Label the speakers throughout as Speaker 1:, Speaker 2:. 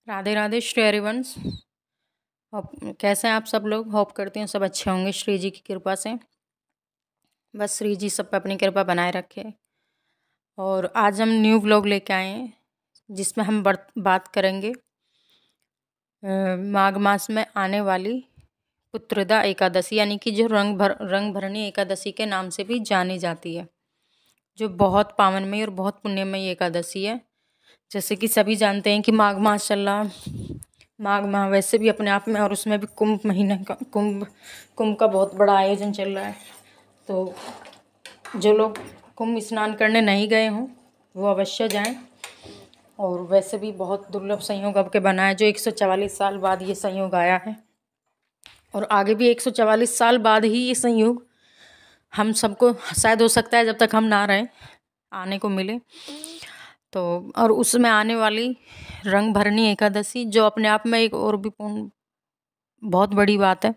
Speaker 1: राधे राधे श्री हरिवंश। कैसे हैं आप सब लोग? होप करते हैं सब अच्छे होंगे श्री जी की कृपा से। बस श्री जी सब पे अपनी कृपा बनाए रखे। और आज हम न्यू व्लॉग लेके आए हैं जिसमें हम बात करेंगे माघ मास में आने वाली पुत्रदा एकादशी, यानी कि जो रंग भरनी एकादशी के नाम से भी जानी जाती है, जो बहुत पावनमयी और बहुत पुण्यमयी एकादशी है। जैसे कि सभी जानते हैं कि माघ मास चल रहा, माघ माह वैसे भी अपने आप में, और उसमें भी कुंभ महीने का कुंभ का बहुत बड़ा आयोजन चल रहा है। तो जो लोग कुंभ स्नान करने नहीं गए हों वो अवश्य जाएं। और वैसे भी बहुत दुर्लभ संयोग अब के बना है, जो 144 साल बाद ये संयोग आया है, और आगे भी 144 साल बाद ही ये संयोग हम सबको शायद हो सकता है, जब तक हम ना रहें आने को मिले। तो और उसमें आने वाली रंग भरनी एकादशी, जो अपने आप में एक और भी बहुत बड़ी बात है,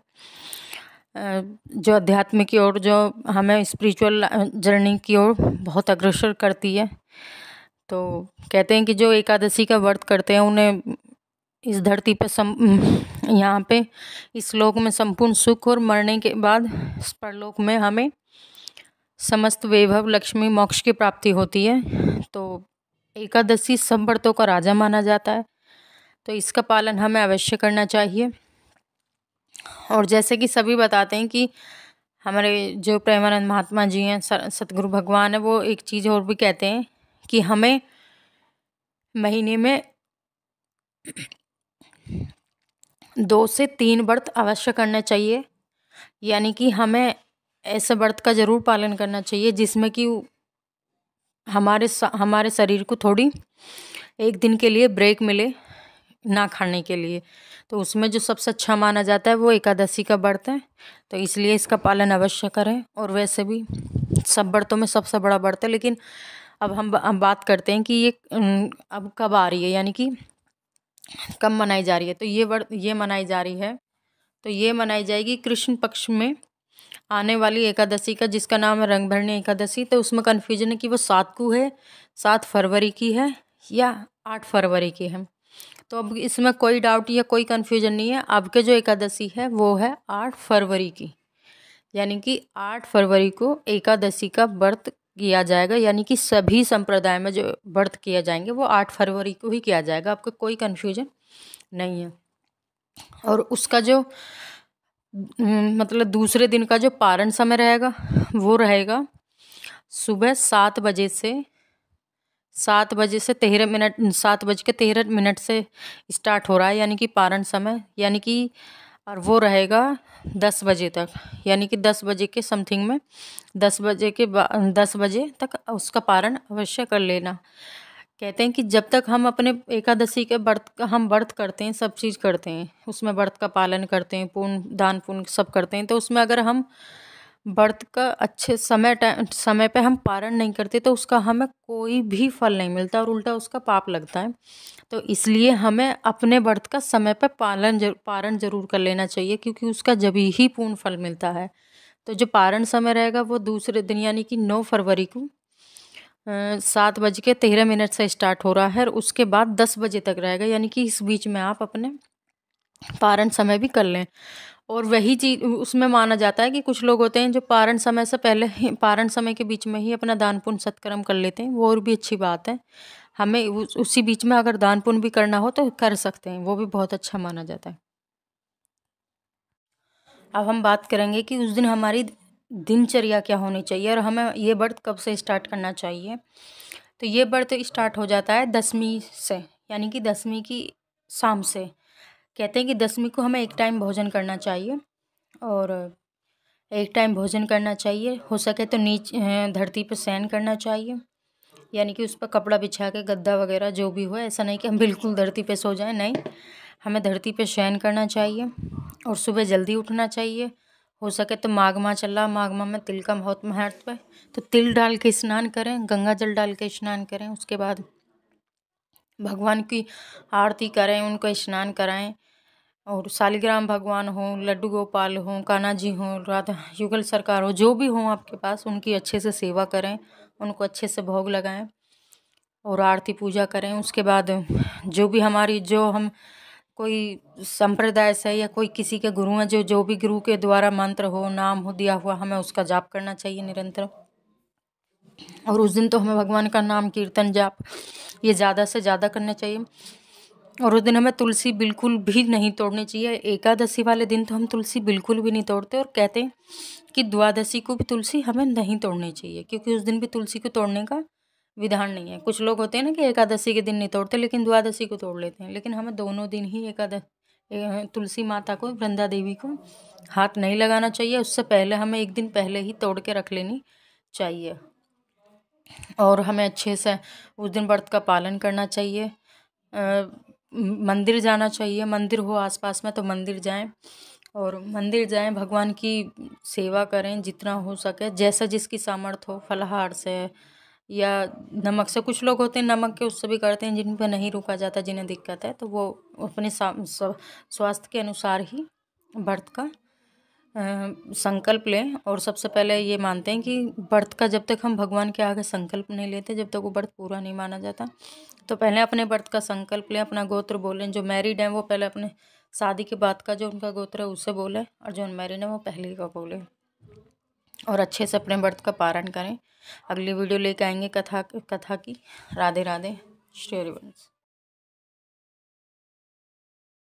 Speaker 1: जो अध्यात्म की ओर, जो हमें स्पिरिचुअल जर्नी की ओर बहुत अग्रसर करती है। तो कहते हैं कि जो एकादशी का व्रत करते हैं उन्हें इस धरती पे यहाँ पे इस लोक में संपूर्ण सुख, और मरने के बाद परलोक में हमें समस्त वैभव, लक्ष्मी, मोक्ष की प्राप्ति होती है। तो एकादशी सब व्रतों का राजा माना जाता है, तो इसका पालन हमें अवश्य करना चाहिए। और जैसे कि सभी बताते हैं कि हमारे जो प्रेमानंद महात्मा जी हैं, सतगुरु भगवान है, वो एक चीज़ और भी कहते हैं कि हमें महीने में 2 से 3 व्रत अवश्य करना चाहिए। यानी कि हमें ऐसे व्रत का ज़रूर पालन करना चाहिए जिसमें कि हमारे शरीर को थोड़ी एक दिन के लिए ब्रेक मिले ना खाने के लिए। तो उसमें जो सबसे अच्छा माना जाता है वो एकादशी का व्रत है, तो इसलिए इसका पालन अवश्य करें। और वैसे भी सब व्रतों में सबसे बड़ा व्रत है, लेकिन अब हम बात करते हैं कि ये अब कब आ रही है, यानी कि कब मनाई जा रही है। तो ये मनाई जा रही है, तो ये मनाई जाएगी कृष्ण पक्ष में आने वाली एकादशी का, जिसका नाम है रंग भरनी एकादशी। तो उसमें कन्फ्यूजन है कि वो 7 को है, 7 फरवरी की है या 8 फरवरी की है। तो अब इसमें कोई डाउट या कोई कन्फ्यूजन नहीं है। अब के जो एकादशी है वो है 8 फरवरी की, यानी कि 8 फरवरी को एकादशी का व्रत किया जाएगा। यानी कि सभी संप्रदाय में जो व्रत किए जाएंगे वो 8 फरवरी को ही किया जाएगा, आपको कोई कन्फ्यूजन नहीं है। और उसका जो मतलब दूसरे दिन का जो पारण समय रहेगा वो रहेगा सुबह 7 बजे से 7 बज के 13 मिनट से स्टार्ट हो रहा है, यानी कि पारण समय, यानी कि और वो रहेगा 10 बजे तक। यानी कि 10 बजे के समथिंग में 10 बजे तक उसका पारण अवश्य कर लेना। कहते हैं कि जब तक हम अपने एकादशी के व्रत का हम व्रत करते हैं, सब चीज़ करते हैं, उसमें व्रत का पालन करते हैं, पुण्य दान पुण्य सब करते हैं, तो उसमें अगर हम व्रत का अच्छे समय पे हम पारण नहीं करते तो उसका हमें कोई भी फल नहीं मिलता, और उल्टा उसका पाप लगता है। तो इसलिए हमें अपने व्रत का समय पे पारण जरूर कर लेना चाहिए, क्योंकि उसका जब ही पूर्ण फल मिलता है। तो जो पारण समय रहेगा वो दूसरे दिन यानी कि 9 फरवरी को 7:13 से स्टार्ट हो रहा है, और उसके बाद 10 बजे तक रहेगा। यानी कि इस बीच में आप अपने पारण समय भी कर लें। और वही चीज़ उसमें माना जाता है कि कुछ लोग होते हैं जो पारण समय से पहले ही, पारण समय के बीच में ही अपना दान पुण्य सत्कर्म कर लेते हैं, वो और भी अच्छी बात है। हमें उसी बीच में अगर दान पुण्य भी करना हो तो कर सकते हैं, वो भी बहुत अच्छा माना जाता है। अब हम बात करेंगे कि उस दिन हमारी दिनचर्या क्या होनी चाहिए, और हमें ये व्रत कब से स्टार्ट करना चाहिए। तो ये व्रत स्टार्ट हो जाता है 10वीं से, यानी कि 10वीं की शाम से। कहते हैं कि 10वीं को हमें एक टाइम भोजन करना चाहिए, और एक टाइम भोजन करना चाहिए। हो सके तो धरती पर शयन करना चाहिए, यानी कि उस पर कपड़ा बिछा के, गद्दा वगैरह जो भी हो, ऐसा नहीं कि हम बिल्कुल धरती पे सो जाएं, नहीं, हमें धरती पे शयन करना चाहिए। और सुबह जल्दी उठना चाहिए। हो सके तो माघ माह चल रहा, माघ माह में तिल का बहुत महत्व है, तो तिल डाल के स्नान करें, गंगा जल डाल के स्नान करें। उसके बाद भगवान की आरती करें, उनको स्नान कराएं। और शालिग्राम भगवान हो, लड्डू गोपाल हो, कान्हा जी हो, राधा युगल सरकार हो, जो भी हो आपके पास, उनकी अच्छे से सेवा करें, उनको अच्छे से भोग लगाएं। और आरती पूजा करें। उसके बाद जो भी हमारी जो हम कोई संप्रदाय से या कोई किसी के गुरु हैं, जो भी गुरु के द्वारा मंत्र हो, नाम हो दिया हुआ, हमें उसका जाप करना चाहिए निरंतर। और उस दिन तो हमें भगवान का नाम कीर्तन जाप ये ज़्यादा से ज़्यादा करना चाहिए। और उस दिन हमें तुलसी बिल्कुल भी नहीं तोड़नी चाहिए। एकादशी वाले दिन तो हम तुलसी बिल्कुल भी नहीं तोड़ते, और कहते हैं कि द्वादशी को भी तुलसी हमें नहीं तोड़नी चाहिए, क्योंकि उस दिन भी तुलसी को तोड़ने का विधान नहीं है। कुछ लोग होते हैं ना कि एकादशी के दिन नहीं तोड़ते लेकिन द्वादशी को तोड़ लेते हैं, लेकिन हमें दोनों दिन ही तुलसी माता को, वृंदा देवी को हाथ नहीं लगाना चाहिए। उससे पहले हमें एक दिन पहले ही तोड़ के रख लेनी चाहिए। और हमें अच्छे से उस दिन व्रत का पालन करना चाहिए। मंदिर जाना चाहिए, मंदिर हो आसपास में तो मंदिर जाएं, और मंदिर जाएं, भगवान की सेवा करें जितना हो सके, जैसा जिसकी सामर्थ्य हो, फलाहार से या नमक से। कुछ लोग होते हैं नमक के उससे भी करते हैं, जिन पर नहीं रुका जाता, जिन्हें दिक्कत है, तो वो अपने स्वास्थ्य के अनुसार ही व्रत का संकल्प लें। और सबसे पहले ये मानते हैं कि व्रत का जब तक हम भगवान के आगे संकल्प नहीं लेते, जब तक वो व्रत पूरा नहीं माना जाता। तो पहले अपने व्रत का संकल्प लें, अपना गोत्र बोलें। जो मैरिड हैं वो पहले अपने शादी के बाद का जो उनका गोत्र है उससे बोले, और जो अनमैरिड है वो पहले का बोले, और अच्छे से अपने व्रत का पारण करें। अगली वीडियो लेके आएंगे कथा की। राधे राधे। श्री हरिवंश।